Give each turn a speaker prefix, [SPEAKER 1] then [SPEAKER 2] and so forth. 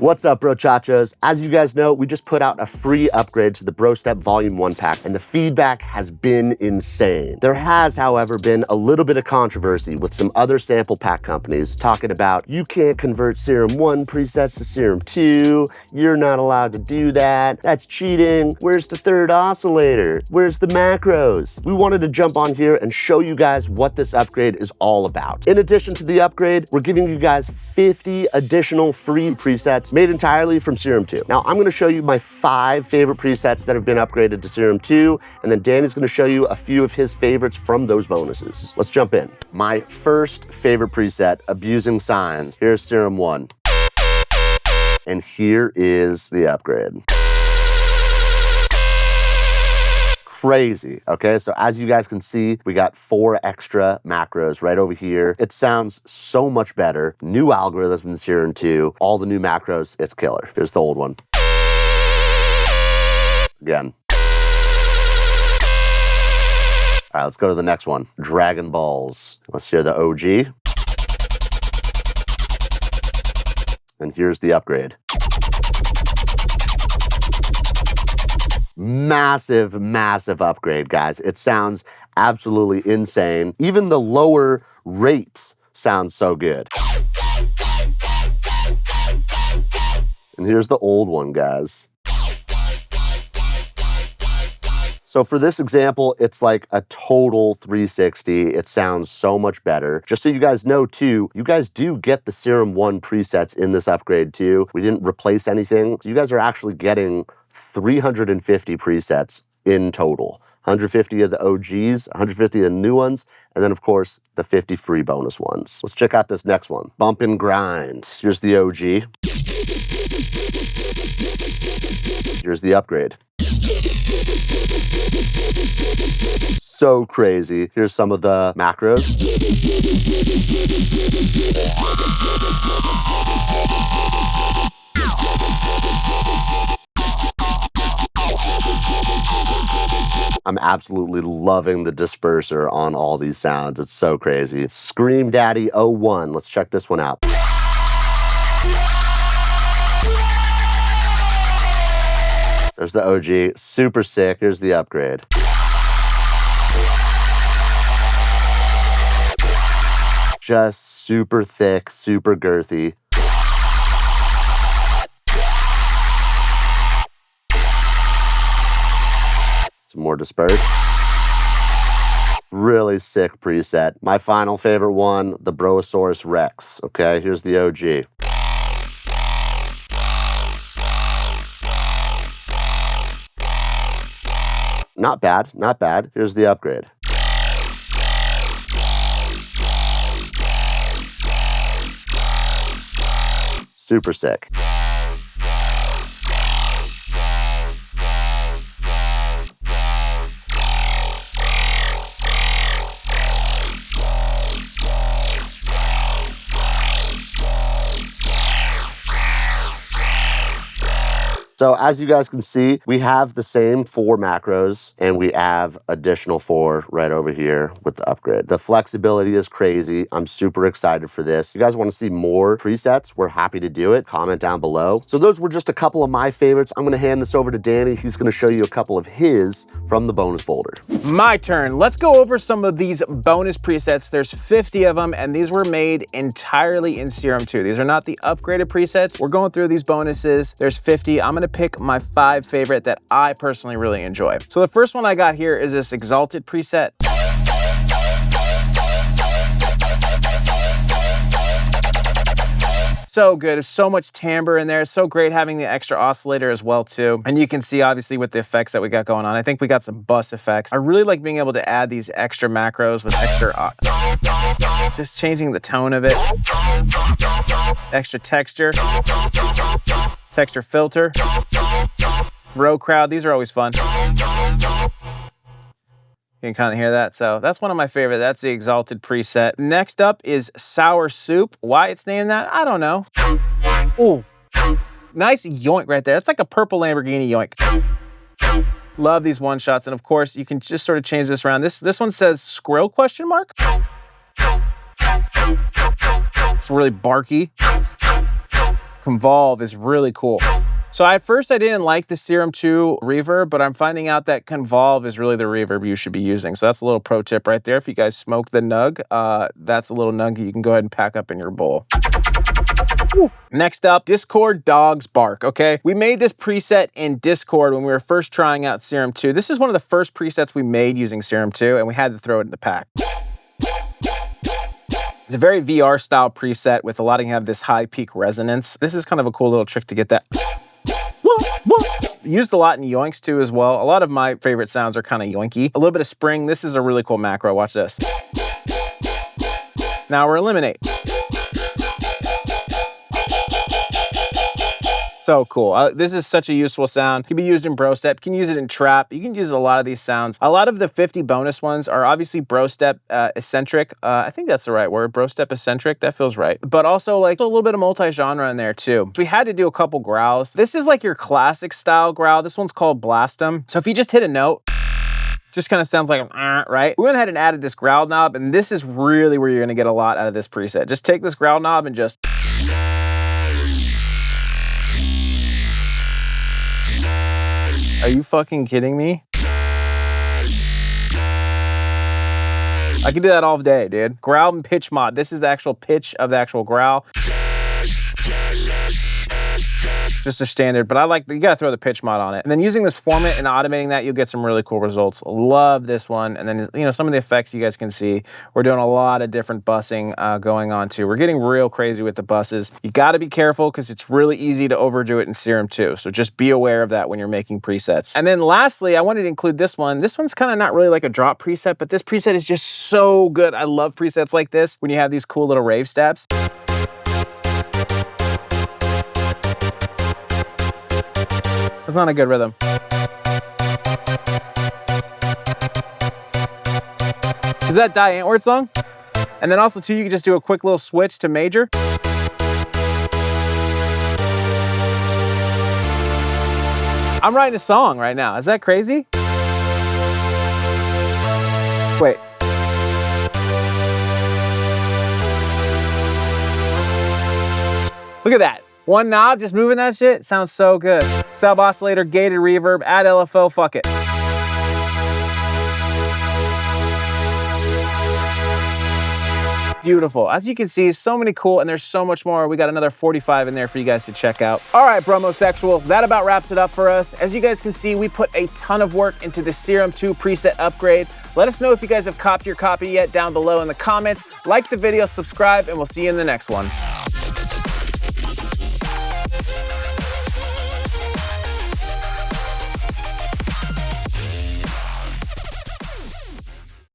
[SPEAKER 1] What's up, brochachos? As you guys know, we just put out a free upgrade to the Brostep Vol.1 pack, and the feedback has been insane. There has, however, been a little bit of controversy with some other sample pack companies talking about, you can't convert Serum 1 presets to Serum 2, you're not allowed to do that, that's cheating, where's the third oscillator, where's the macros? We wanted to jump on here and show you guys what this upgrade is all about. In addition to the upgrade, we're giving you guys 50 additional free presets made entirely from Serum 2. Now, I'm gonna show you my 5 favorite presets that have been upgraded to Serum 2, and then Danny's gonna show you a few of his favorites from those bonuses. Let's jump in. My first favorite preset, Abusing Signs. Here's Serum 1. And here is the upgrade. Crazy, okay? So as you guys can see, we got 4 extra macros right over here. It sounds so much better. New algorithms in Serum 2, all the new macros, it's killer. Here's the old one. Again. All right, let's go to the next one. Dragon Balls. Let's hear the OG. And here's the upgrade. Massive, massive upgrade, guys. It sounds absolutely insane. Even the lower rates sound so good. And here's the old one, guys. So for this example, it's like a total 360. It sounds so much better. Just so you guys know too, you guys do get the Serum 1 presets in this upgrade too. We didn't replace anything. So you guys are actually getting 350 presets in total. 150 of the OGs, 150 of the new ones, and then of course the 50 free bonus ones. Let's check out this next one. Bump and Grind. Here's the OG. Here's the upgrade. So crazy. Here's some of the macros. I'm absolutely loving the disperser on all these sounds. It's so crazy. Scream Daddy 01. Let's check this one out. There's the OG. Super sick. Here's the upgrade. Just super thick, super girthy. Some more dispersed. Really sick preset. My final favorite one, the Brosaurus Rex. Okay, here's the OG. Not bad, not bad. Here's the upgrade. Super sick. So as you guys can see, we have the same 4 macros and we have additional 4 right over here with the upgrade. The flexibility is crazy. I'm super excited for this. If you guys want to see more presets, we're happy to do it. Comment down below. So those were just a couple of my favorites. I'm gonna hand this over to Danny. He's gonna show you a couple of his from the bonus folder.
[SPEAKER 2] My turn. Let's go over some of these bonus presets. There's 50 of them and these were made entirely in Serum 2. These are not the upgraded presets. We're going through these bonuses. There's 50. I'm gonna pick my 5 favorite that I personally really enjoy. So the first one I got here is this Exalted preset. So good, there's so much timbre in there. It's so great having the extra oscillator as well too. And you can see obviously with the effects that we got going on. I think we got some bus effects. I really like being able to add these extra macros with extra, just changing the tone of it. Extra texture. Texture filter, row crowd, these are always fun. You can kind of hear that. So that's one of my favorite. That's the Exalted preset. Next up is Sour Soup. Why it's named that, I don't know. Ooh, nice yoink right there. It's like a purple Lamborghini yoink. Love these one shots. And of course, you can just sort of change this around. This one says Skrill question mark. It's really barky. convolve is really cool. So at first I didn't like the Serum 2 reverb, but I'm finding out that convolve is really the reverb you should be using. So that's a little pro tip right there. If you guys smoke the nug, that's a little nugget you can go ahead and pack up in your bowl. Next up, Discord Dogs Bark, okay? We made this preset in Discord when we were first trying out Serum 2. This is one of the first presets we made using Serum 2, and we had to throw it in the pack. It's a very VR style preset with letting you have this high peak resonance. This is kind of a cool little trick to get that. Used a lot in yoinks too as well. A lot of my favorite sounds are kind of yoinky. A little bit of spring. This is a really cool macro. Watch this. Now we're eliminate. So cool. This is such a useful sound. It can be used in Brostep. You can use it in trap. You can use a lot of these sounds. A lot of the 50 bonus ones are obviously Brostep eccentric. I think that's the right word. Brostep eccentric. That feels right. But also like a little bit of multi-genre in there too. So we had to do a couple growls. This is like your classic style growl. This one's called Blastum. So if you just hit a note, just kind of sounds like, right? We went ahead and added this growl knob, and this is really where you're going to get a lot out of this preset. Just take this growl knob and just... Are you fucking kidding me? I could do that all day, dude. Growl and pitch mod. This is the actual pitch of the actual growl. Just a standard, but I like, you gotta throw the pitch mod on it. And then using this format and automating that, you'll get some really cool results. Love this one. And then, you know, some of the effects you guys can see, we're doing a lot of different bussing going on too. We're getting real crazy with the buses. You gotta be careful because it's really easy to overdo it in Serum 2. So just be aware of that when you're making presets. And then lastly, I wanted to include this one. This one's kind of not really like a drop preset, but this preset is just so good. I love presets like this when you have these cool little rave steps. That's not a good rhythm. Is that Die Antwoord song? And then also too, you can just do a quick little switch to major. I'm writing a song right now. Is that crazy? Wait. Look at that. One knob, just moving that shit, sounds so good. Sub oscillator, gated reverb, add LFO, fuck it. Beautiful. As you can see, so many cool, and there's so much more. We got another 45 in there for you guys to check out. All right, bromosexuals, that about wraps it up for us. As you guys can see, we put a ton of work into the Serum 2 preset upgrade. Let us know if you guys have copped your copy yet down below in the comments. Like the video, subscribe, and we'll see you in the next one.